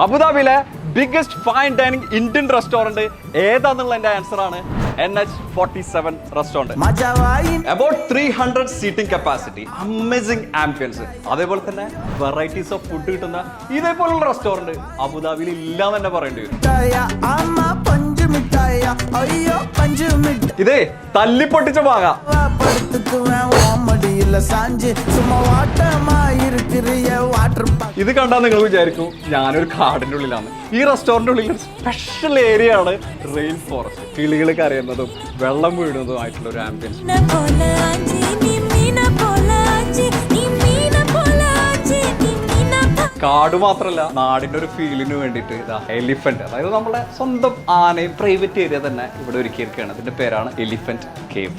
അബുദാബിയിലെ biggest fine dining Indian restaurant ഏതാന്നുള്ള എന്റെ ആൻസർ ആണ് NH47 restaurant. About 300 seating capacity, amazing ambience, അതേപോലെ തന്നെ വെറൈറ്റീസ് ഓഫ് ഫുഡ് കിട്ടുന്ന ഇതേപോലുള്ള റെസ്റ്റോറന്റ് അബുദാബിയിൽ ഇല്ലാന്ന് തന്നെ പറയേണ്ടി വരും. ഇതേ തല്ലിപ്പൊട്ടിച്ച ഭാഗം. ഇത് കണ്ടാൽ നിങ്ങൾ വിചാരിക്കും ഞാനൊരു കാടിന്റെ ഉള്ളിലാണ്. ഈ റെസ്റ്റോറന്റ് ഉള്ളിൽ സ്പെഷ്യൽ ഏരിയ ആണ് റെയിൻ ഫോറസ്റ്റ്. കിളികൾ കരയുന്നതും വെള്ളം വീഴുന്നതും ആയിട്ടുള്ള ഒരു ആംബിയൻസ്. കാട് മാത്രല്ല, നാടിന്റെ ഒരു ഫീലിന് വേണ്ടിയിട്ട് എലിഫന്റ്, അതായത് നമ്മുടെ സ്വന്തം ആനയും പ്രൈവറ്റ് ഏരിയ തന്നെ ഇവിടെ ഒരുക്കിയിരിക്കുകയാണ്. ഇതിന്റെ പേരാണ് എലിഫന്റ് കേവ്.